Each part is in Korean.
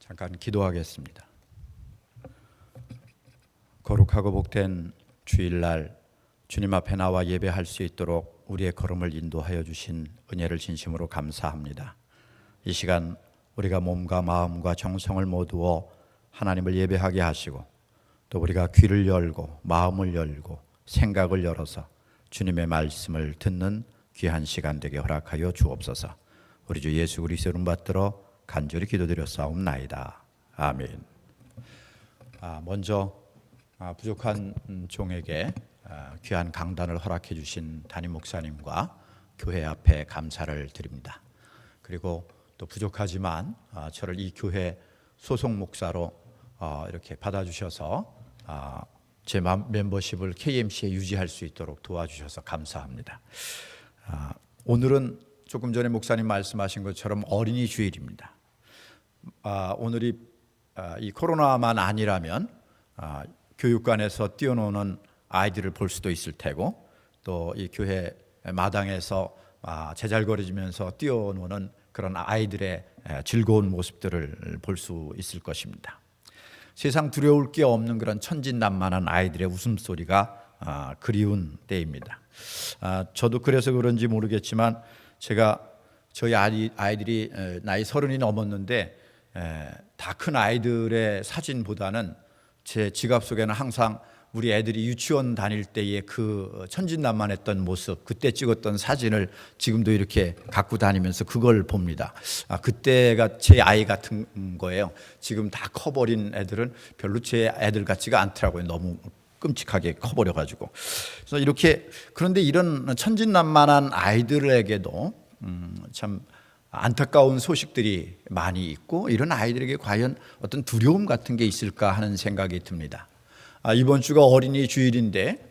잠깐 기도하겠습니다. 거룩하고 복된 주일날 주님 앞에 나와 예배할 수 있도록 우리의 걸음을 인도하여 주신 은혜를 진심으로 감사합니다. 이 시간 우리가 몸과 마음과 정성을 모두어 하나님을 예배하게 하시고 또 우리가 귀를 열고 마음을 열고 생각을 열어서 주님의 말씀을 듣는 귀한 시간 되게 허락하여 주옵소서. 우리 주 예수 그리스도 이름 받들어 간절히 기도드렸사옵나이다. 아멘. 먼저 부족한 종에게 귀한 강단을 허락해 주신 담임 목사님과 교회 앞에 감사를 드립니다. 그리고 또 부족하지만 저를 이 교회 소속 목사로 이렇게 받아주셔서 제 멤버십을 KMC에 유지할 수 있도록 도와주셔서 감사합니다. 오늘은 조금 전에 목사님 말씀하신 것처럼 어린이 주일입니다. 오늘이 이 코로나만 아니라면 교육관에서 뛰어노는 아이들을 볼 수도 있을 테고 또 이 교회 마당에서 제잘거리면서 뛰어노는 그런 아이들의 즐거운 모습들을 볼 수 있을 것입니다. 세상 두려울 게 없는 그런 천진난만한 아이들의 웃음소리가 그리운 때입니다. 저도 그래서 그런지 모르겠지만 저희 아이들이 나이 30이 넘었는데 다 큰 아이들의 사진보다는 제 지갑 속에는 항상 우리 애들이 유치원 다닐 때의 그 천진난만했던 모습, 그때 찍었던 사진을 지금도 이렇게 갖고 다니면서 그걸 봅니다. 그때가 제 아이 같은 거예요. 지금 다 커버린 애들은 별로 제 애들 같지가 않더라고요. 너무 끔찍하게 커버려가지고. 그래서 이렇게 그런데 이런 천진난만한 아이들에게도 참 안타까운 소식들이 많이 있고 이런 아이들에게 과연 어떤 두려움 같은 게 있을까 하는 생각이 듭니다. 이번 주가 어린이 주일인데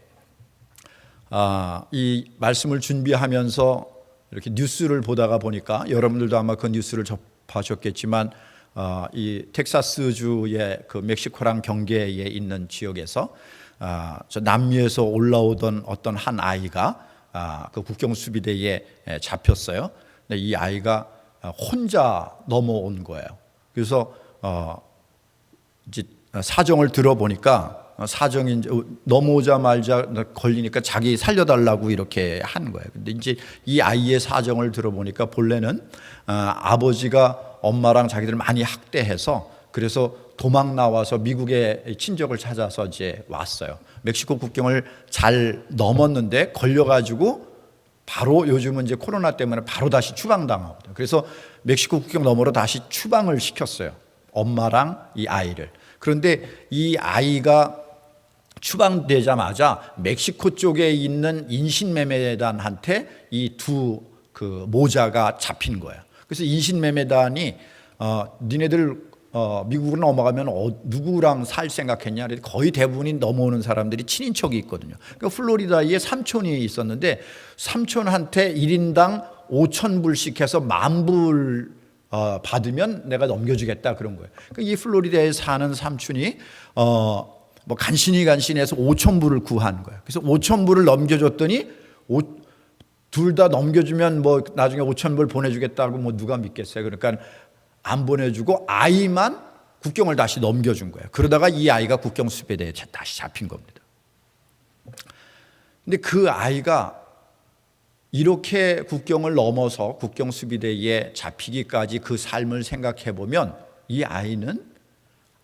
이 말씀을 준비하면서 이렇게 뉴스를 보다가 보니까 여러분들도 아마 그 뉴스를 접하셨겠지만 이 텍사스주의 그 멕시코랑 경계에 있는 지역에서 저 남미에서 올라오던 어떤 한 아이가 그 국경 수비대에 잡혔어요. 근데 이 아이가 혼자 넘어온 거예요. 그래서 이제 사정을 들어보니까 사정이 이제 넘어오자마자 걸리니까 자기 살려달라고 이렇게 한 거예요. 근데 이제 이 아이의 사정을 들어보니까 본래는 아버지가 엄마랑 자기들을 많이 학대해서 그래서 도망 나와서 미국의 친족을 찾아서 이제 왔어요. 멕시코 국경을 잘 넘었는데 걸려가지고 바로 요즘은 이제 코로나 때문에 바로 다시 추방당하거든요. 그래서 멕시코 국경 너머로 다시 추방을 시켰어요. 엄마랑 이 아이를. 그런데 이 아이가 추방되자마자 멕시코 쪽에 있는 인신매매단한테 이 두 그 모자가 잡힌 거예요. 그래서 인신매매단이 니네들 미국으로 넘어가면 누구랑 살 생각했냐? 거의 대부분이 넘어오는 사람들이 친인척이 있거든요. 그러니까 플로리다에 삼촌이 있었는데 삼촌한테 1인당 5,000불씩 해서 10,000불 받으면 내가 넘겨주겠다 그런 거예요. 그러니까 이 플로리다에 사는 삼촌이 뭐 간신해서 5,000불을 구한 거예요. 그래서 5,000불을 넘겨줬더니 둘 다 넘겨주면 뭐 나중에 5,000불 보내주겠다고 뭐 누가 믿겠어요. 그러니까 안 보내주고 아이만 국경을 다시 넘겨준 거예요. 그러다가 이 아이가 국경 수배대에 다시 잡힌 겁니다. 근데 그 아이가 이렇게 국경을 넘어서 국경 수비대에 잡히기까지 그 삶을 생각해 보면 이 아이는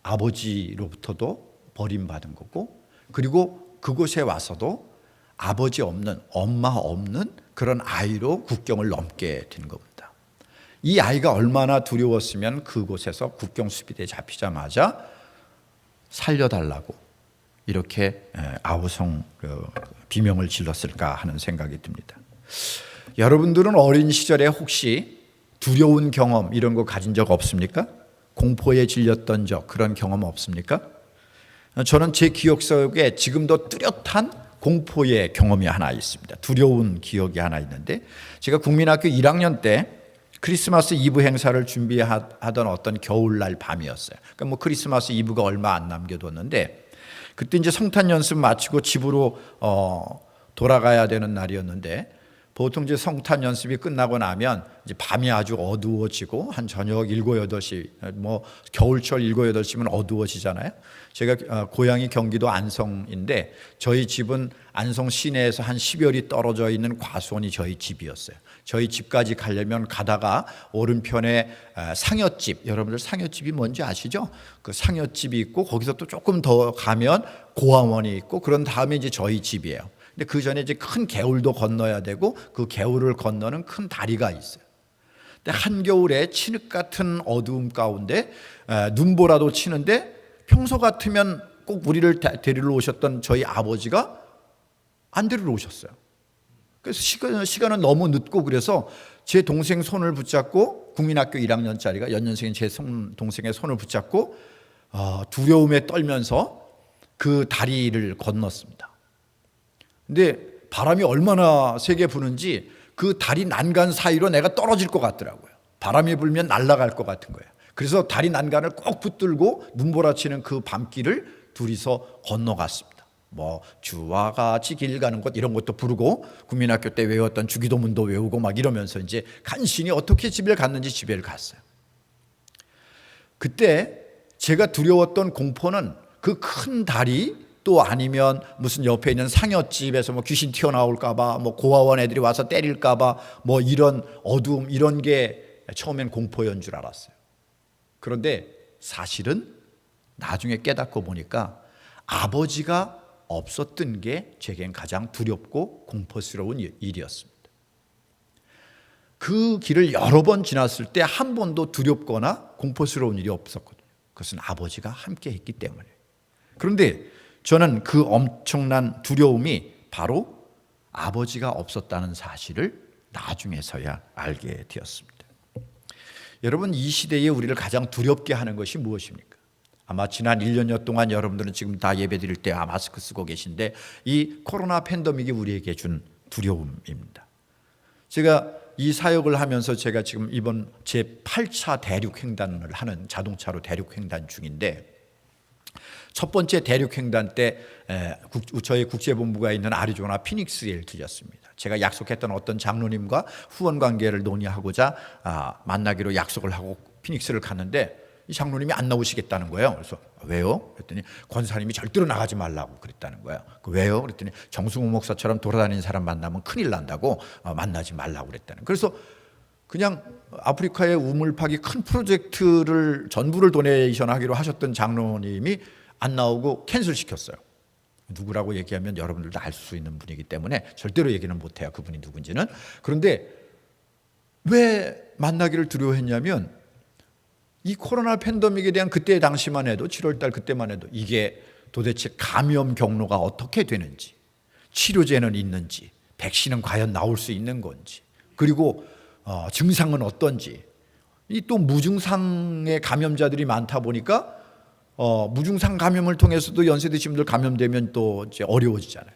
아버지로부터도 버림받은 거고 그리고 그곳에 와서도 아버지 없는 엄마 없는 그런 아이로 국경을 넘게 된 겁니다. 이 아이가 얼마나 두려웠으면 그곳에서 국경 수비대에 잡히자마자 살려달라고 이렇게 아우성 비명을 질렀을까 하는 생각이 듭니다. 여러분들은 어린 시절에 혹시 두려운 경험 이런 거 가진 적 없습니까? 공포에 질렸던 적 그런 경험 없습니까? 저는 제 기억 속에 지금도 뚜렷한 공포의 경험이 하나 있습니다. 두려운 기억이 하나 있는데 제가 국민학교 1학년 때 크리스마스 이브 행사를 준비하던 어떤 겨울날 밤이었어요. 그러니까 뭐 크리스마스 이브가 얼마 안 남겨뒀는데 그때 이제 성탄 연습 마치고 집으로 돌아가야 되는 날이었는데 보통 이제 성탄 연습이 끝나고 나면 이제 밤이 아주 어두워지고 한 저녁 7, 8시, 뭐 겨울철 7, 8시면 어두워지잖아요. 제가 고향이 경기도 안성인데 저희 집은 안성 시내에서 한 10여 리 떨어져 있는 과수원이 저희 집이었어요. 저희 집까지 가려면 가다가 오른편에 상여집, 여러분들 상여집이 뭔지 아시죠? 그 상여집이 있고 거기서 또 조금 더 가면 고아원이 있고 그런 다음에 이제 저희 집이에요. 근데 그 전에 이제 큰 개울도 건너야 되고 그 개울을 건너는 큰 다리가 있어요. 근데 한겨울에 진흙 같은 어두움 가운데 눈보라도 치는데 평소 같으면 꼭 우리를 데리러 오셨던 저희 아버지가 안 데리러 오셨어요. 그래서 시간은 너무 늦고 그래서 제 동생 손을 붙잡고 국민학교 1학년짜리가 연년생인 제 동생의 손을 붙잡고 두려움에 떨면서 그 다리를 건넜습니다. 근데 바람이 얼마나 세게 부는지 그 다리 난간 사이로 내가 떨어질 것 같더라고요. 바람이 불면 날아갈 것 같은 거예요. 그래서 다리 난간을 꼭 붙들고 눈보라치는 그 밤길을 둘이서 건너갔습니다. 뭐 주와 같이 길 가는 것 이런 것도 부르고 국민학교 때 외웠던 주기도문도 외우고 막 이러면서 이제 간신히 어떻게 집에 갔는지 집에 갔어요. 그때 제가 두려웠던 공포는 그 큰 다리 또 아니면 무슨 옆에 있는 상여집에서 뭐 귀신 튀어나올까봐 뭐 고아원 애들이 와서 때릴까봐 뭐 이런 어두움 이런 게 처음엔 공포인 줄 알았어요. 그런데 사실은 나중에 깨닫고 보니까 아버지가 없었던 게 제겐 가장 두렵고 공포스러운 일이었습니다. 그 길을 여러 번 지났을 때 한 번도 두렵거나 공포스러운 일이 없었거든요. 그것은 아버지가 함께 했기 때문에. 그런데 저는 그 엄청난 두려움이 바로 아버지가 없었다는 사실을 나중에서야 알게 되었습니다. 여러분, 이 시대에 우리를 가장 두렵게 하는 것이 무엇입니까? 아마 지난 1년여 동안 여러분들은 지금 다 예배 드릴 때 마스크 쓰고 계신데 이 코로나 팬데믹이 우리에게 준 두려움입니다. 제가 이 사역을 하면서 제가 지금 이번 제 8차 대륙횡단을 하는 자동차로 대륙횡단 중인데 첫 번째 대륙횡단 때 저희 국제본부가 있는 아리조나 피닉스에 들렸습니다. 제가 약속했던 어떤 장로님과 후원 관계를 논의하고자 만나기로 약속을 하고 피닉스를 갔는데 이 장로님이 안 나오시겠다는 거예요. 그래서 왜요? 그랬더니 권사님이 절대로 나가지 말라고 그랬다는 거예요. 왜요? 그랬더니 정승우 목사처럼 돌아다니는 사람 만나면 큰일 난다고 만나지 말라고 그랬다는 거예요. 그래서 그냥 아프리카의 우물 파기 큰 프로젝트를 전부를 도네이션 하기로 하셨던 장로님이 안 나오고 캔슬시켰어요. 누구라고 얘기하면 여러분들도 알 수 있는 분이기 때문에 절대로 얘기는 못해요. 그분이 누군지는. 그런데 왜 만나기를 두려워했냐면 이 코로나 팬데믹에 대한 그때 당시만 해도 7월달 그때만 해도 이게 도대체 감염 경로가 어떻게 되는지, 치료제는 있는지, 백신은 과연 나올 수 있는 건지, 그리고 증상은 어떤지, 이 또 무증상의 감염자들이 많다 보니까 무증상 감염을 통해서도 연세 드신 분들 감염되면 또 이제 어려워지잖아요.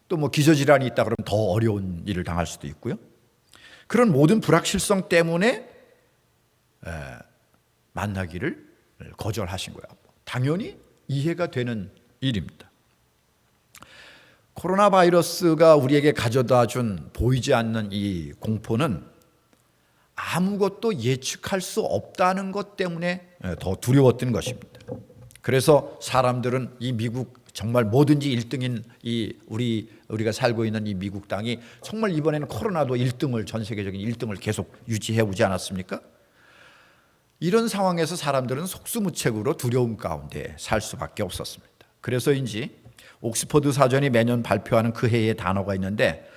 또 뭐 기저질환이 있다 그러면 더 어려운 일을 당할 수도 있고요. 그런 모든 불확실성 때문에 만나기를 거절하신 거예요. 당연히 이해가 되는 일입니다. 코로나 바이러스가 우리에게 가져다 준 보이지 않는 이 공포는 아무것도 예측할 수 없다는 것 때문에 더 두려웠던 것입니다. 그래서 사람들은 이 미국 정말 뭐든지 1등인 우리가 살고 있는 이 미국 땅이 정말 이번에는 코로나도 1등을 전 세계적인 1등을 계속 유지해 오지 않았습니까? 이런 상황에서 사람들은 속수무책으로 두려움 가운데 살 수밖에 없었습니다. 그래서인지 옥스퍼드 사전이 매년 발표하는 그 해의 단어가 있는데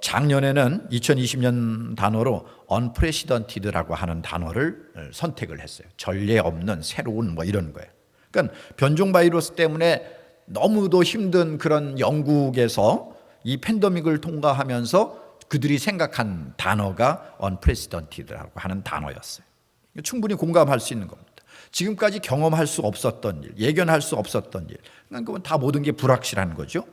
작년에는 2020년 단어로 unprecedented라고 하는 단어를 선택을 했어요. 전례 없는 새로운 뭐 이런 거예요. 그러니까 변종 바이러스 때문에 너무도 힘든 그런 영국에서 이 팬데믹을 통과하면서 그들이 생각한 단어가 unprecedented라고 하는 단어였어요. 충분히 공감할 수 있는 겁니다. 지금까지 경험할 수 없었던 일, 예견할 수 없었던 일, 그건 다 모든 게 불확실한 거죠.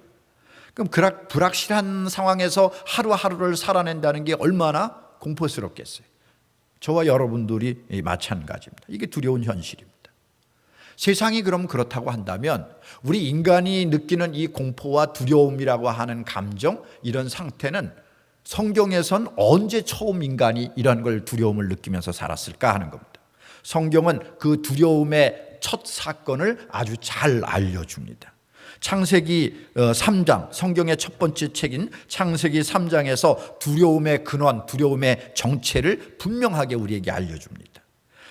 그럼 불확실한 상황에서 하루하루를 살아낸다는 게 얼마나 공포스럽겠어요. 저와 여러분들이 마찬가지입니다. 이게 두려운 현실입니다. 세상이 그럼 그렇다고 한다면 우리 인간이 느끼는 이 공포와 두려움이라고 하는 감정, 이런 상태는 성경에선 언제 처음 인간이 이런 걸 두려움을 느끼면서 살았을까 하는 겁니다. 성경은 그 두려움의 첫 사건을 아주 잘 알려줍니다. 창세기 3장, 성경의 첫 번째 책인 창세기 3장에서 두려움의 근원, 두려움의 정체를 분명하게 우리에게 알려줍니다.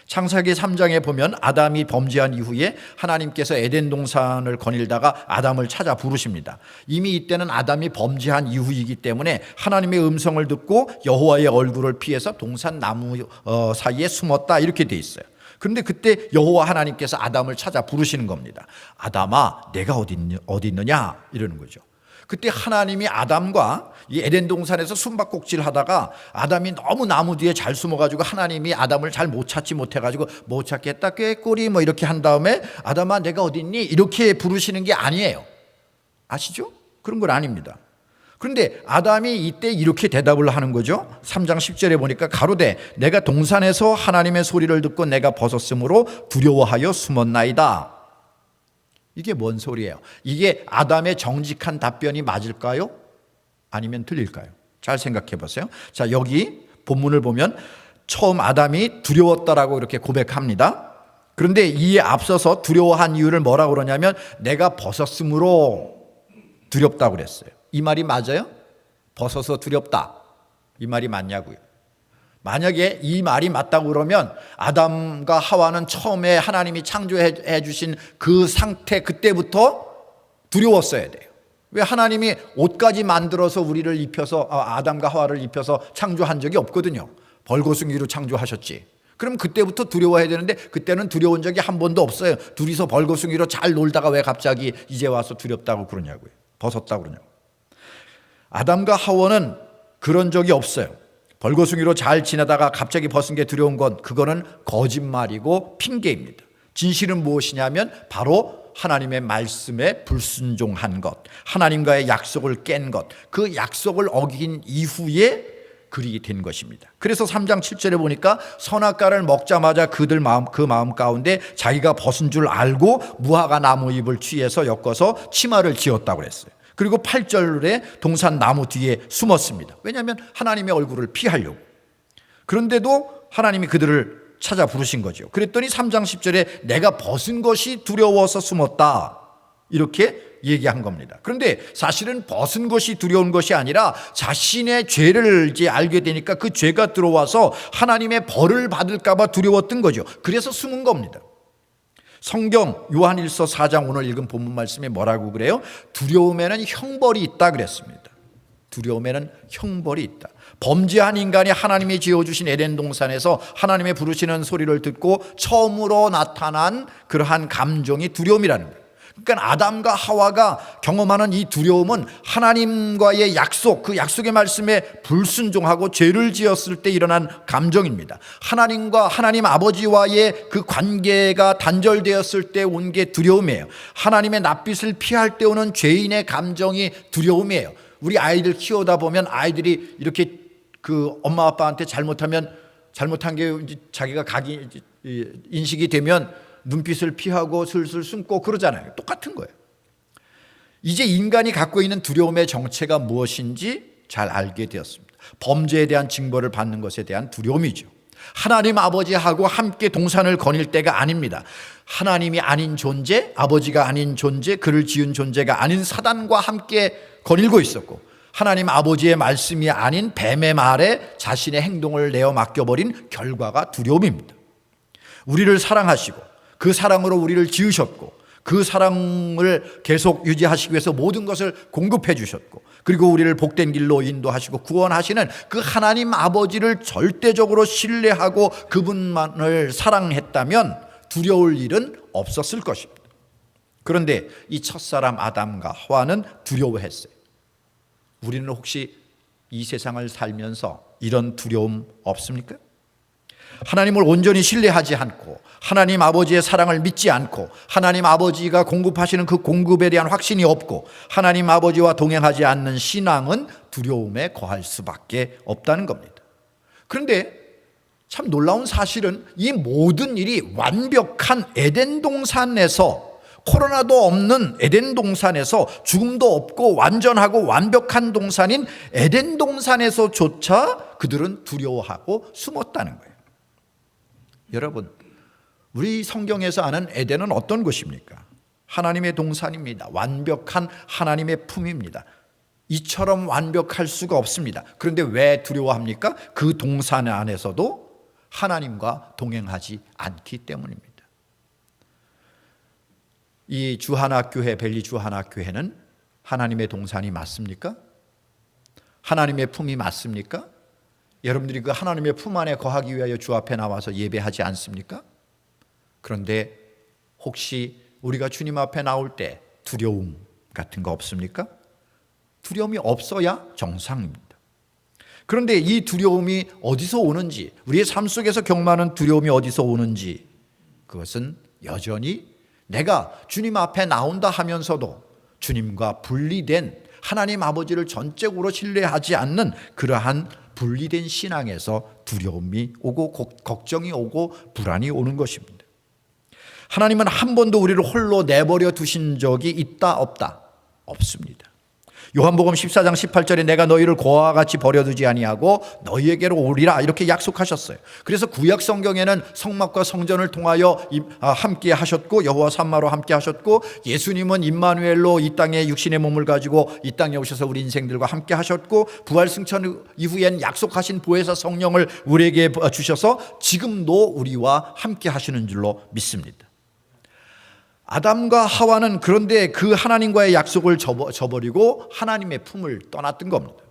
창세기 3장에 보면 아담이 범죄한 이후에 하나님께서 에덴 동산을 거닐다가 아담을 찾아 부르십니다. 이미 이때는 아담이 범죄한 이후이기 때문에 하나님의 음성을 듣고 여호와의 얼굴을 피해서 동산 나무 사이에 숨었다, 이렇게 돼 있어요. 그런데 그때 여호와 하나님께서 아담을 찾아 부르시는 겁니다. 아담아, 내가 어디 있느냐, 이러는 거죠. 그때 하나님이 아담과 이 에덴 동산에서 숨바꼭질 하다가 아담이 너무 나무 뒤에 잘 숨어가지고 하나님이 아담을 잘 못 찾지 못해가지고 못 찾겠다 꾀꼬리 뭐 이렇게 한 다음에 아담아 내가 어디 있니? 이렇게 부르시는 게 아니에요. 아시죠? 그런 건 아닙니다. 그런데 아담이 이때 이렇게 대답을 하는 거죠. 3장 10절에 보니까 가로되 내가 동산에서 하나님의 소리를 듣고 내가 벗었으므로 두려워하여 숨었나이다. 이게 뭔 소리예요? 이게 아담의 정직한 답변이 맞을까요? 아니면 틀릴까요? 잘 생각해 보세요. 자, 여기 본문을 보면 처음 아담이 두려웠다라고 이렇게 고백합니다. 그런데 이에 앞서서 두려워한 이유를 뭐라고 그러냐면 내가 벗었으므로 두렵다고 그랬어요. 이 말이 맞아요? 벗어서 두렵다, 이 말이 맞냐고요? 만약에 이 말이 맞다고 그러면 아담과 하와는 처음에 하나님이 창조해 주신 그 상태, 그때부터 두려웠어야 돼요. 왜? 하나님이 옷까지 만들어서 우리를 입혀서, 아담과 하와를 입혀서 창조한 적이 없거든요. 벌거숭이로 창조하셨지. 그럼 그때부터 두려워해야 되는데 그때는 두려운 적이 한 번도 없어요. 둘이서 벌거숭이로 잘 놀다가 왜 갑자기 이제 와서 두렵다고 그러냐고요. 벗었다고 그러냐고. 아담과 하와는 그런 적이 없어요. 벌거숭이로 잘 지내다가 갑자기 벗은 게 두려운 건, 그거는 거짓말이고 핑계입니다. 진실은 무엇이냐면 바로 하나님의 말씀에 불순종한 것, 하나님과의 약속을 깬 것, 그 약속을 어긴 이후에 그리 된 것입니다. 그래서 3장 7절에 보니까 선악과를 먹자마자 그들 그 마음 가운데 자기가 벗은 줄 알고 무화과 나무 잎을 취해서 엮어서 치마를 지었다고 그랬어요. 그리고 8절에 동산 나무 뒤에 숨었습니다. 왜냐하면 하나님의 얼굴을 피하려고. 그런데도 하나님이 그들을 찾아 부르신 거죠. 그랬더니 3장 10절에 내가 벗은 것이 두려워서 숨었다, 이렇게 얘기한 겁니다. 그런데 사실은 벗은 것이 두려운 것이 아니라 자신의 죄를 이제 알게 되니까 그 죄가 들어와서 하나님의 벌을 받을까 봐 두려웠던 거죠. 그래서 숨은 겁니다. 성경 요한일서 4장 오늘 읽은 본문 말씀에 뭐라고 그래요? 두려움에는 형벌이 있다 그랬습니다. 두려움에는 형벌이 있다. 범죄한 인간이 하나님이 지어주신 에덴 동산에서 하나님의 부르시는 소리를 듣고 처음으로 나타난 그러한 감정이 두려움이라는 거예요. 그러니까 아담과 하와가 경험하는 이 두려움은 하나님과의 약속, 그 약속의 말씀에 불순종하고 죄를 지었을 때 일어난 감정입니다. 하나님과 하나님 아버지와의 그 관계가 단절되었을 때 온 게 두려움이에요. 하나님의 낯빛을 피할 때 오는 죄인의 감정이 두려움이에요. 우리 아이들 키우다 보면 아이들이 이렇게 그 엄마 아빠한테 잘못한 게 자기가 인식이 되면 눈빛을 피하고 슬슬 숨고 그러잖아요. 똑같은 거예요. 이제 인간이 갖고 있는 두려움의 정체가 무엇인지 잘 알게 되었습니다. 범죄에 대한 징벌을 받는 것에 대한 두려움이죠. 하나님 아버지하고 함께 동산을 거닐 때가 아닙니다. 하나님이 아닌 존재, 아버지가 아닌 존재, 그를 지은 존재가 아닌 사단과 함께 거닐고 있었고, 하나님 아버지의 말씀이 아닌 뱀의 말에 자신의 행동을 내어 맡겨버린 결과가 두려움입니다. 우리를 사랑하시고 그 사랑으로 우리를 지으셨고 그 사랑을 계속 유지하시기 위해서 모든 것을 공급해 주셨고, 그리고 우리를 복된 길로 인도하시고 구원하시는 그 하나님 아버지를 절대적으로 신뢰하고 그분만을 사랑했다면 두려울 일은 없었을 것입니다. 그런데 이 첫사람 아담과 하와는 두려워했어요. 우리는 혹시 이 세상을 살면서 이런 두려움 없습니까? 하나님을 온전히 신뢰하지 않고 하나님 아버지의 사랑을 믿지 않고 하나님 아버지가 공급하시는 그 공급에 대한 확신이 없고 하나님 아버지와 동행하지 않는 신앙은 두려움에 거할 수밖에 없다는 겁니다. 그런데 참 놀라운 사실은 이 모든 일이 완벽한 에덴 동산에서, 코로나도 없는 에덴 동산에서, 죽음도 없고 완전하고 완벽한 동산인 에덴 동산에서조차 그들은 두려워하고 숨었다는 거예요. 여러분, 우리 성경에서 아는 에덴은 어떤 곳입니까? 하나님의 동산입니다. 완벽한 하나님의 품입니다. 이처럼 완벽할 수가 없습니다. 그런데 왜 두려워합니까? 그 동산 안에서도 하나님과 동행하지 않기 때문입니다. 이 주한학교회, 벨리 주한학교회는 하나님의 동산이 맞습니까? 하나님의 품이 맞습니까? 여러분들이 그 하나님의 품 안에 거하기 위하여 주 앞에 나와서 예배하지 않습니까? 그런데 혹시 우리가 주님 앞에 나올 때 두려움 같은 거 없습니까? 두려움이 없어야 정상입니다. 그런데 이 두려움이 어디서 오는지, 우리의 삶 속에서 경험하는 두려움이 어디서 오는지, 그것은 여전히 내가 주님 앞에 나온다 하면서도 주님과 분리된, 하나님 아버지를 전적으로 신뢰하지 않는 그러한 분리된 신앙에서 두려움이 오고 걱정이 오고 불안이 오는 것입니다. 하나님은 한 번도 우리를 홀로 내버려 두신 적이 있다 없다? 없습니다. 요한복음 14장 18절에 내가 너희를 고아와 같이 버려두지 아니하고 너희에게로 오리라 이렇게 약속하셨어요. 그래서 구약 성경에는 성막과 성전을 통하여 함께 하셨고, 여호와 삼마로 함께 하셨고, 예수님은 임마누엘로 이 땅에 육신의 몸을 가지고 이 땅에 오셔서 우리 인생들과 함께 하셨고, 부활 승천 이후엔 약속하신 보혜사 성령을 우리에게 주셔서 지금도 우리와 함께 하시는 줄로 믿습니다. 아담과 하와는 그런데 그 하나님과의 약속을 저버리고 하나님의 품을 떠났던 겁니다.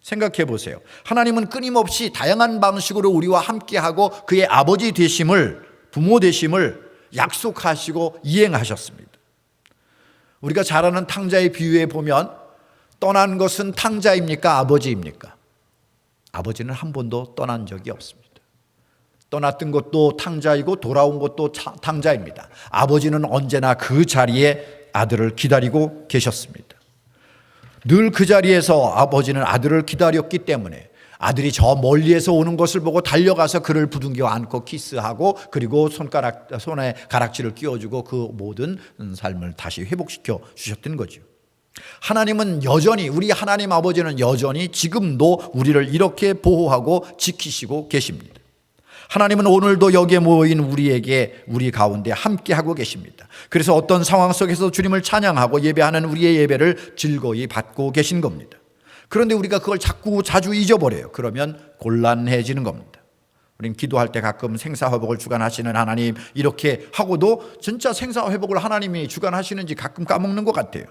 생각해 보세요. 하나님은 끊임없이 다양한 방식으로 우리와 함께하고 그의 아버지 되심을, 부모 되심을 약속하시고 이행하셨습니다. 우리가 잘 아는 탕자의 비유에 보면 떠난 것은 탕자입니까? 아버지입니까? 아버지는 한 번도 떠난 적이 없습니다. 떠났던 것도 탕자이고 돌아온 것도 탕자입니다. 아버지는 언제나 그 자리에 아들을 기다리고 계셨습니다. 늘 그 자리에서 아버지는 아들을 기다렸기 때문에 아들이 저 멀리에서 오는 것을 보고 달려가서 그를 부둥켜 안고 키스하고, 그리고 손에 가락지를 끼워주고 그 모든 삶을 다시 회복시켜 주셨던 거죠. 하나님은 여전히, 우리 하나님 아버지는 여전히 지금도 우리를 이렇게 보호하고 지키시고 계십니다. 하나님은 오늘도 여기에 모인 우리에게, 우리 가운데 함께하고 계십니다. 그래서 어떤 상황 속에서 주님을 찬양하고 예배하는 우리의 예배를 즐거이 받고 계신 겁니다. 그런데 우리가 그걸 자주 잊어버려요. 그러면 곤란해지는 겁니다. 우리는 기도할 때 가끔 생사회복을 주관하시는 하나님 이렇게 하고도 진짜 생사회복을 하나님이 주관하시는지 가끔 까먹는 것 같아요.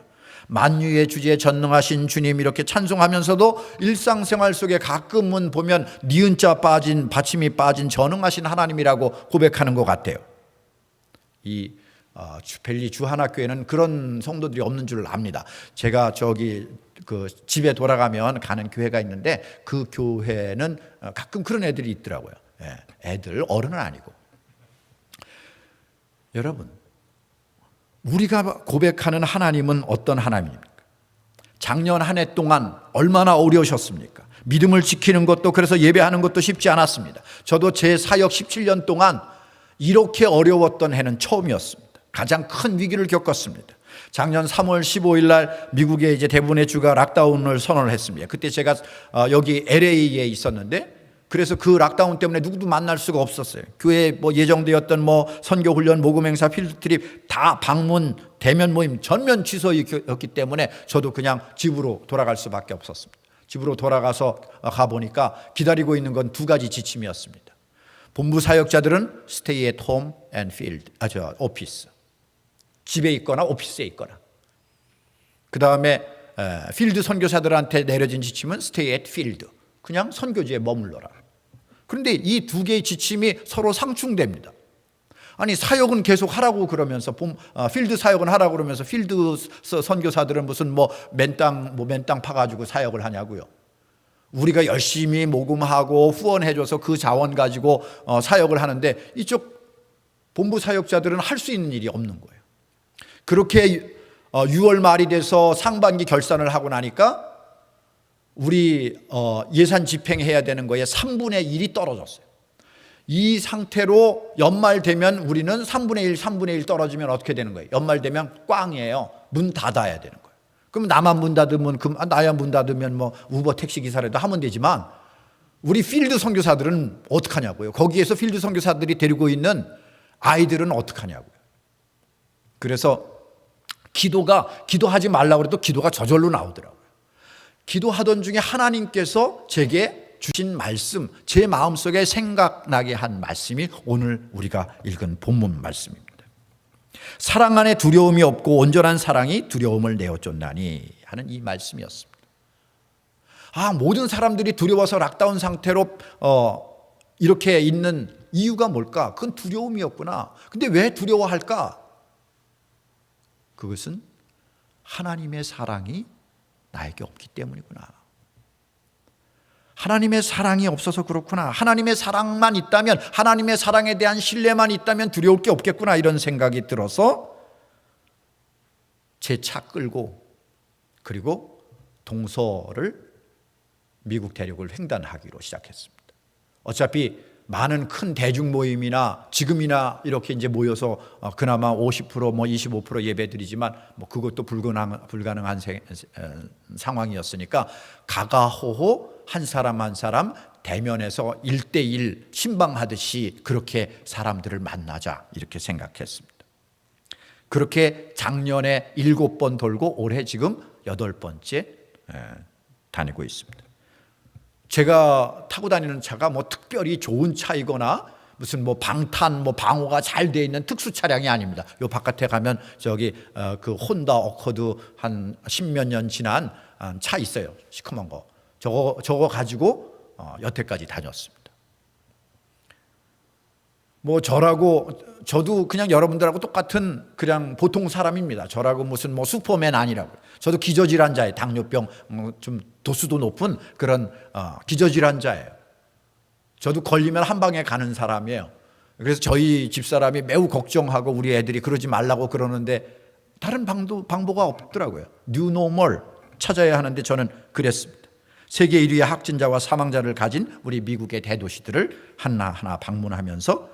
만유의 주제에 전능하신 주님 이렇게 찬송하면서도 일상생활 속에 가끔은 보면 니은자 빠진, 받침이 빠진 전능하신 하나님이라고 고백하는 것 같아요. 이 벨리 주한학교에는 그런 성도들이 없는 줄 압니다. 제가 그 집에 돌아가면 가는 교회가 있는데 그 교회는 가끔 그런 애들이 있더라고요. 애들, 어른은 아니고. 여러분, 우리가 고백하는 하나님은 어떤 하나님입니까? 작년 한 해 동안 얼마나 어려우셨습니까? 믿음을 지키는 것도, 그래서 예배하는 것도 쉽지 않았습니다. 저도 제 사역 17년 동안 이렇게 어려웠던 해는 처음이었습니다. 가장 큰 위기를 겪었습니다. 작년 3월 15일 날 미국의 이제 대부분의 주가 락다운을 선언을 했습니다. 그때 제가 여기 LA에 있었는데, 그래서 그 락다운 때문에 누구도 만날 수가 없었어요. 교회에 예정되었던 선교 훈련, 모금 행사, 필드 트립 다 방문, 대면 모임 전면 취소였기 때문에 저도 그냥 집으로 돌아갈 수밖에 없었습니다. 집으로 돌아가서 가보니까 기다리고 있는 건 두 가지 지침이었습니다. 본부 사역자들은 stay at home and field, 오피스. 집에 있거나 오피스에 있거나. 그 다음에 필드 선교사들한테 내려진 지침은 stay at field. 그냥 선교지에 머물러라. 그런데 이 두 개의 지침이 서로 상충됩니다. 아니, 사역은 계속 하라고 그러면서, 필드 사역은 하라고 그러면서 필드 선교사들은 무슨 맨땅 파가지고 사역을 하냐고요. 우리가 열심히 모금하고 후원해줘서 그 자원 가지고 사역을 하는데 이쪽 본부 사역자들은 할 수 있는 일이 없는 거예요. 그렇게 6월 말이 돼서 상반기 결산을 하고 나니까 우리 예산 집행해야 되는 거에 3분의 1이 떨어졌어요. 이 상태로 연말 되면 우리는 3분의 1, 3분의 1 떨어지면 어떻게 되는 거예요? 연말 되면 꽝이에요. 문 닫아야 되는 거예요. 그럼 나만 문 닫으면, 나야 문 닫으면 뭐 우버 택시 기사라도 하면 되지만 우리 필드 선교사들은 어떡하냐고요. 거기에서 필드 선교사들이 데리고 있는 아이들은 어떡하냐고요. 그래서 기도하지 말라고 해도 기도가 저절로 나오더라고요. 기도하던 중에 하나님께서 제게 주신 말씀, 제 마음속에 생각나게 한 말씀이 오늘 우리가 읽은 본문 말씀입니다. 사랑 안에 두려움이 없고 온전한 사랑이 두려움을 내어쫓나니 하는 이 말씀이었습니다. 모든 사람들이 두려워서 락다운 상태로 이렇게 있는 이유가 뭘까? 그건 두려움이었구나. 근데 왜 두려워할까? 그것은 하나님의 사랑이 나에게 없기 때문이구나. 하나님의 사랑이 없어서 그렇구나. 하나님의 사랑만 있다면, 하나님의 사랑에 대한 신뢰만 있다면 두려울 게 없겠구나, 이런 생각이 들어서 제 차 끌고 그리고 동서를 미국 대륙을 횡단하기로 시작했습니다. 어차피 많은 큰 대중 모임이나 지금이나 이렇게 이제 모여서 그나마 50% 뭐 25% 예배드리지만 뭐 그것도 불가능한 상황이었으니까 가가호호 한 사람 한 사람 대면에서 1대1 신방하듯이 그렇게 사람들을 만나자 이렇게 생각했습니다. 그렇게 작년에 7번 돌고 올해 지금 8번째 다니고 있습니다. 제가 타고 다니는 차가 뭐 특별히 좋은 차이거나 무슨 뭐 방탄, 뭐 방호가 잘 돼 있는 특수 차량이 아닙니다. 요 바깥에 가면 저기 그 혼다 어코드 한 10몇 년 지난 차 있어요. 시커먼 거. 저거 가지고 여태까지 다녔습니다. 뭐 저도 그냥 여러분들하고 똑같은 그냥 보통 사람입니다. 저라고 무슨 뭐 슈퍼맨 아니라고요. 저도 기저질환자예요. 당뇨병 좀 도수도 높은 그런 기저질환자예요. 저도 걸리면 한 방에 가는 사람이에요. 그래서 저희 집사람이 매우 걱정하고 우리 애들이 그러지 말라고 그러는데 다른 방법가 없더라고요. 뉴 노멀 찾아야 하는데 저는 그랬습니다. 세계 1위의 확진자와 사망자를 가진 우리 미국의 대도시들을 하나하나 방문하면서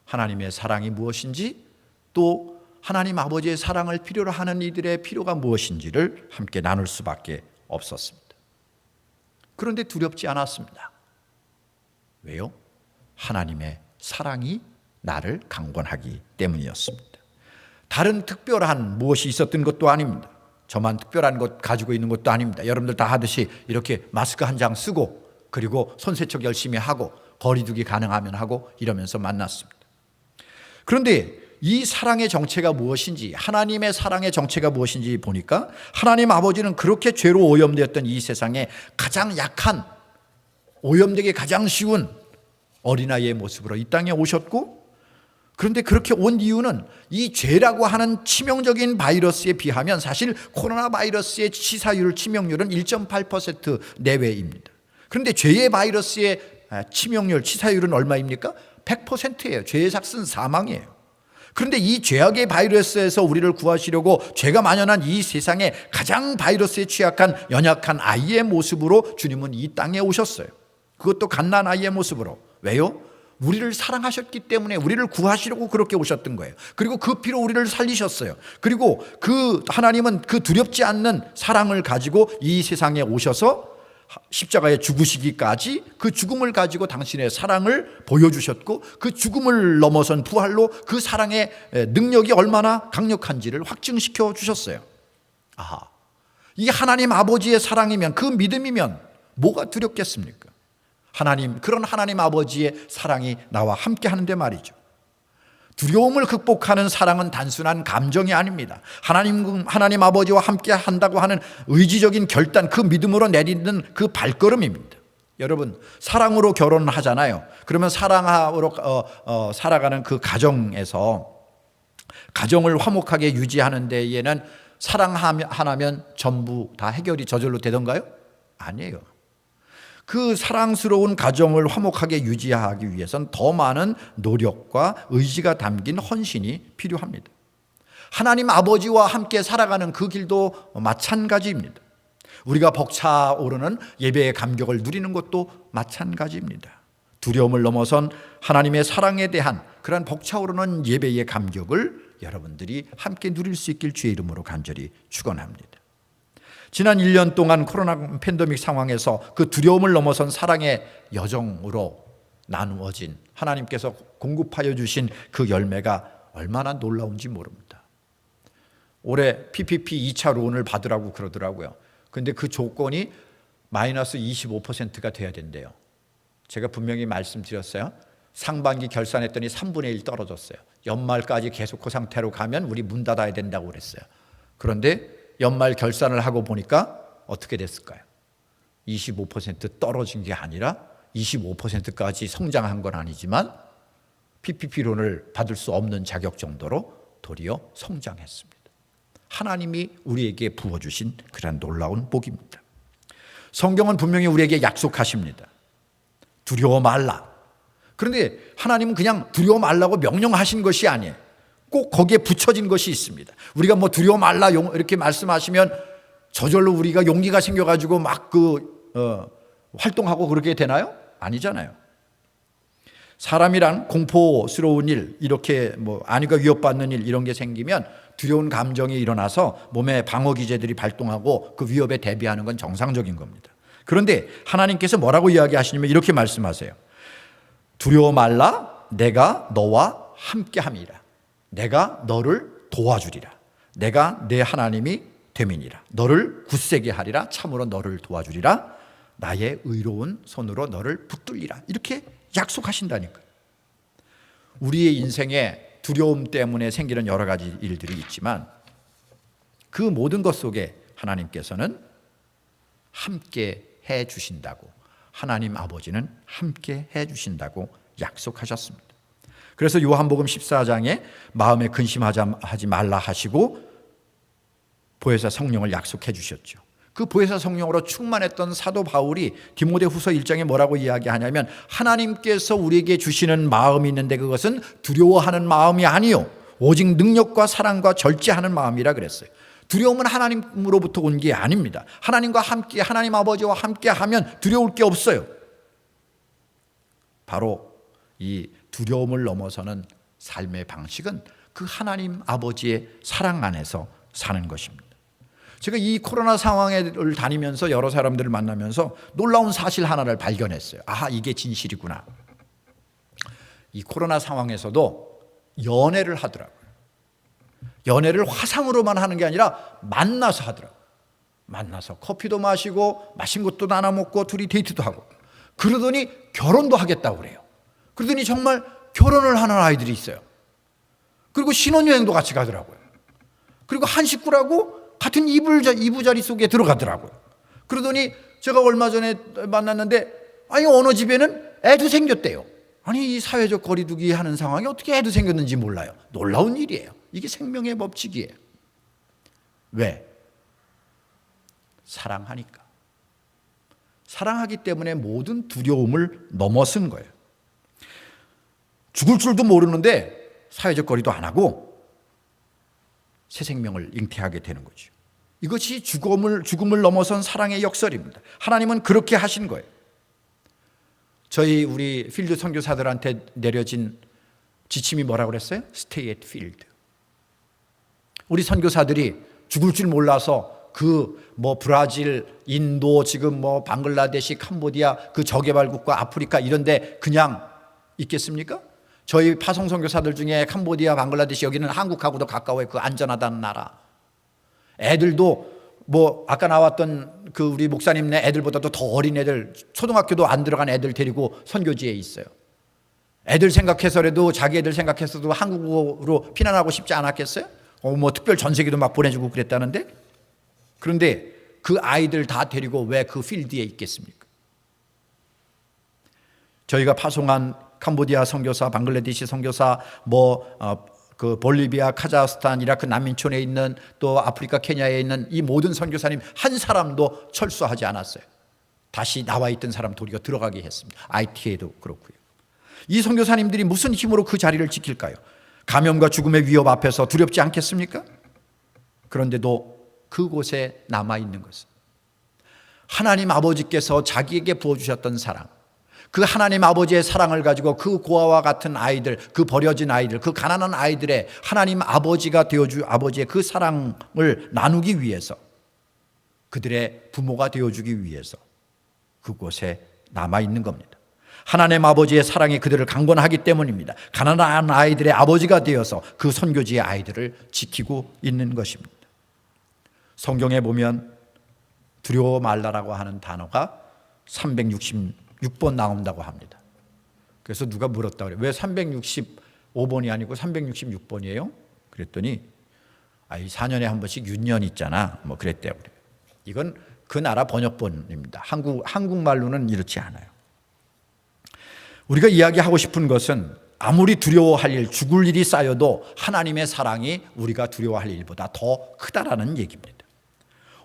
하나님의 사랑이 무엇인지 또 하나님 아버지의 사랑을 필요로 하는 이들의 필요가 무엇인지를 함께 나눌 수밖에 없었습니다. 그런데 두렵지 않았습니다. 왜요? 하나님의 사랑이 나를 강권하기 때문이었습니다. 다른 특별한 무엇이 있었던 것도 아닙니다. 저만 특별한 것 가지고 있는 것도 아닙니다. 여러분들 다 하듯이 이렇게 마스크 한 장 쓰고 그리고 손 세척 열심히 하고 거리두기 가능하면 하고 이러면서 만났습니다. 그런데 이 사랑의 정체가 무엇인지, 하나님의 사랑의 정체가 무엇인지 보니까 하나님 아버지는 그렇게 죄로 오염되었던 이 세상에 가장 약한, 오염되기 가장 쉬운 어린아이의 모습으로 이 땅에 오셨고, 그런데 그렇게 온 이유는 이 죄라고 하는 치명적인 바이러스에 비하면 사실 코로나 바이러스의 치명률은 1.8% 내외입니다. 그런데 죄의 바이러스의 치명률, 치사율은 얼마입니까? 100%예요. 죄의 삭은 사망이에요. 그런데 이 죄악의 바이러스에서 우리를 구하시려고 죄가 만연한 이 세상에 가장 바이러스에 취약한 연약한 아이의 모습으로 주님은 이 땅에 오셨어요. 그것도 갓난 아이의 모습으로. 왜요? 우리를 사랑하셨기 때문에 우리를 구하시려고 그렇게 오셨던 거예요. 그리고 그 피로 우리를 살리셨어요. 그리고 그 하나님은 그 두렵지 않는 사랑을 가지고 이 세상에 오셔서 십자가에 죽으시기까지 그 죽음을 가지고 당신의 사랑을 보여주셨고 그 죽음을 넘어선 부활로 그 사랑의 능력이 얼마나 강력한지를 확증시켜 주셨어요. 이 하나님 아버지의 사랑이면, 그 믿음이면 뭐가 두렵겠습니까? 그런 하나님 아버지의 사랑이 나와 함께 하는데 말이죠. 두려움을 극복하는 사랑은 단순한 감정이 아닙니다. 하나님 아버지와 함께 한다고 하는 의지적인 결단, 그 믿음으로 내딛는 그 발걸음입니다. 여러분, 사랑으로 결혼하잖아요. 그러면 사랑으로 살아가는 그 가정에서 가정을 화목하게 유지하는 데에는 사랑 하나면 전부 다 해결이 저절로 되던가요? 아니에요. 그 사랑스러운 가정을 화목하게 유지하기 위해서는 더 많은 노력과 의지가 담긴 헌신이 필요합니다. 하나님 아버지와 함께 살아가는 그 길도 마찬가지입니다. 우리가 벅차오르는 예배의 감격을 누리는 것도 마찬가지입니다. 두려움을 넘어선 하나님의 사랑에 대한 그러한 벅차오르는 예배의 감격을 여러분들이 함께 누릴 수 있길 주의 이름으로 간절히 축원합니다. 지난 1년 동안 코로나 팬데믹 상황에서 그 두려움을 넘어선 사랑의 여정으로 나누어진 하나님께서 공급하여 주신 그 열매가 얼마나 놀라운지 모릅니다. 올해 PPP 2차 론을 받으라고 그러더라고요. 그런데 그 조건이 마이너스 25%가 돼야 된대요. 제가 분명히 말씀드렸어요. 상반기 결산했더니 3분의 1 떨어졌어요. 연말까지 계속 그 상태로 가면 우리 문 닫아야 된다고 그랬어요. 그런데 연말 결산을 하고 보니까 어떻게 됐을까요? 25% 떨어진 게 아니라 25%까지 성장한 건 아니지만 PPP론을 받을 수 없는 자격 정도로 도리어 성장했습니다. 하나님이 우리에게 부어주신 그런 놀라운 복입니다. 성경은 분명히 우리에게 약속하십니다. 두려워 말라. 그런데 하나님은 그냥 두려워 말라고 명령하신 것이 아니에요. 꼭 거기에 붙여진 것이 있습니다. 우리가 뭐 두려워 말라 이렇게 말씀하시면 저절로 우리가 용기가 생겨가지고 막 활동하고 그렇게 되나요? 아니잖아요. 사람이란 공포스러운 일, 이렇게 뭐 안위가 위협받는 일 이런 게 생기면 두려운 감정이 일어나서 몸에 방어 기제들이 발동하고 그 위협에 대비하는 건 정상적인 겁니다. 그런데 하나님께서 뭐라고 이야기하시냐면 이렇게 말씀하세요. 두려워 말라. 내가 너와 함께함이라. 내가 너를 도와주리라. 내가 내 하나님이 됨이니라. 너를 굳세게 하리라. 참으로 너를 도와주리라. 나의 의로운 손으로 너를 붙들리라. 이렇게 약속하신다니까요. 우리의 인생에 두려움 때문에 생기는 여러 가지 일들이 있지만 그 모든 것 속에 하나님께서는 함께 해 주신다고, 하나님 아버지는 함께 해 주신다고 약속하셨습니다. 그래서 요한복음 14장에 마음에 근심하지 말라 하시고 보혜사 성령을 약속해 주셨죠. 그 보혜사 성령으로 충만했던 사도 바울이 디모데후서 1장에 뭐라고 이야기하냐면 하나님께서 우리에게 주시는 마음이 있는데 그것은 두려워하는 마음이 아니요 오직 능력과 사랑과 절제하는 마음이라 그랬어요. 두려움은 하나님으로부터 온 게 아닙니다. 하나님과 함께, 하나님 아버지와 함께 하면 두려울 게 없어요. 바로 이 두려움을 넘어서는 삶의 방식은 그 하나님 아버지의 사랑 안에서 사는 것입니다. 제가 이 코로나 상황을 다니면서 여러 사람들을 만나면서 놀라운 사실 하나를 발견했어요. 아, 이게 진실이구나. 이 코로나 상황에서도 연애를 하더라고요. 연애를 화상으로만 하는 게 아니라 만나서 하더라고요. 만나서 커피도 마시고 맛있는 것도 나눠 먹고 둘이 데이트도 하고 그러더니 결혼도 하겠다고 그래요. 그러더니 정말 결혼을 하는 아이들이 있어요. 그리고 신혼여행도 같이 가더라고요. 그리고 한 식구라고 같은 이부자리 속에 들어가더라고요. 그러더니 제가 얼마 전에 만났는데 아니 어느 집에는 애도 생겼대요. 아니 이 사회적 거리두기 하는 상황이 어떻게 애도 생겼는지 몰라요. 놀라운 일이에요. 이게 생명의 법칙이에요. 왜? 사랑하니까. 사랑하기 때문에 모든 두려움을 넘어선 거예요. 죽을 줄도 모르는데 사회적 거리도 안 하고 새 생명을 잉태하게 되는 거죠. 이것이 죽음을 넘어선 사랑의 역설입니다. 하나님은 그렇게 하신 거예요. 우리 필드 선교사들한테 내려진 지침이 뭐라고 그랬어요? Stay at field. 우리 선교사들이 죽을 줄 몰라서 브라질, 인도, 지금 방글라데시, 캄보디아, 그 저개발국가 아프리카 이런데 그냥 있겠습니까? 저희 파송 선교사들 중에 캄보디아, 방글라데시 여기는 한국하고도 가까워요. 그 안전하다는 나라. 애들도 아까 나왔던 그 우리 목사님네 애들보다도 더 어린 애들, 초등학교도 안 들어간 애들 데리고 선교지에 있어요. 애들 생각해서라도 자기 애들 생각해서도 한국으로 피난하고 싶지 않았겠어요? 특별 전세기도 막 보내주고 그랬다는데. 그런데 그 아이들 다 데리고 왜 그 필드에 있겠습니까? 저희가 파송한 캄보디아 선교사, 방글라데시 선교사, 그 볼리비아, 카자흐스탄, 이라크 난민촌에 있는 또 아프리카 케냐에 있는 이 모든 선교사님 한 사람도 철수하지 않았어요. 다시 나와 있던 사람 도리어 들어가게 했습니다. IT에도 그렇고요. 이 선교사님들이 무슨 힘으로 그 자리를 지킬까요? 감염과 죽음의 위협 앞에서 두렵지 않겠습니까? 그런데도 그곳에 남아 있는 것은 하나님 아버지께서 자기에게 부어주셨던 사랑, 그 하나님 아버지의 사랑을 가지고 그 고아와 같은 아이들, 그 버려진 아이들, 그 가난한 아이들의 하나님 아버지가 되어주 아버지의 그 사랑을 나누기 위해서, 그들의 부모가 되어주기 위해서 그곳에 남아있는 겁니다. 하나님 아버지의 사랑이 그들을 강권하기 때문입니다. 가난한 아이들의 아버지가 되어서 그 선교지의 아이들을 지키고 있는 것입니다. 성경에 보면 두려워 말라라고 하는 단어가 366번 나온다고 합니다. 그래서 누가 물었다 그래요. 왜 365번이 아니고 366번이에요? 그랬더니 이 4년에 한 번씩 윤년 있잖아. 뭐 그랬대요. 이건 그 나라 번역본입니다. 한국말로는 이렇지 않아요. 우리가 이야기하고 싶은 것은 아무리 두려워할 일, 죽을 일이 쌓여도 하나님의 사랑이 우리가 두려워할 일보다 더 크다라는 얘기입니다.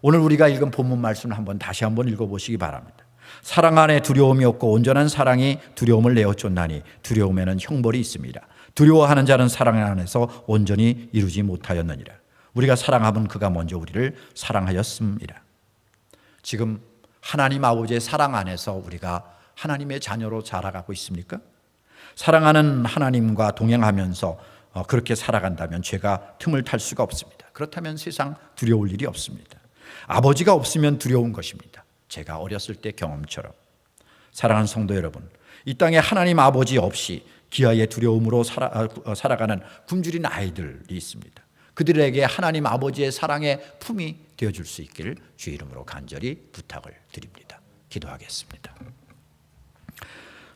오늘 우리가 읽은 본문 말씀을 다시 한번 읽어보시기 바랍니다. 사랑 안에 두려움이 없고 온전한 사랑이 두려움을 내어쫓나니 두려움에는 형벌이 있습니다. 두려워하는 자는 사랑 안에서 온전히 이루지 못하였느니라. 우리가 사랑하면 그가 먼저 우리를 사랑하였습니다. 지금 하나님 아버지의 사랑 안에서 우리가 하나님의 자녀로 자라가고 있습니까? 사랑하는 하나님과 동행하면서 그렇게 살아간다면 죄가 틈을 탈 수가 없습니다. 그렇다면 세상 두려울 일이 없습니다. 아버지가 없으면 두려운 것입니다. 제가 어렸을 때 경험처럼. 사랑하는 성도 여러분, 이 땅에 하나님 아버지 없이 기아의 두려움으로 살아가는 굶주린 아이들이 있습니다. 그들에게 하나님 아버지의 사랑의 품이 되어줄 수 있기를 주의 이름으로 간절히 부탁을 드립니다. 기도하겠습니다.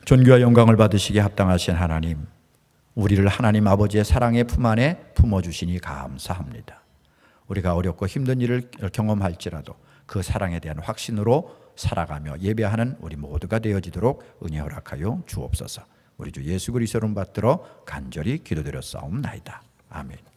존귀와 영광을 받으시기에 합당하신 하나님, 우리를 하나님 아버지의 사랑의 품 안에 품어주시니 감사합니다. 우리가 어렵고 힘든 일을 경험할지라도 그 사랑에 대한 확신으로 살아가며 예배하는 우리 모두가 되어지도록 은혜 허락하여 주옵소서. 우리 주 예수 그리스도를 받들어 간절히 기도드렸사옵나이다. 아멘.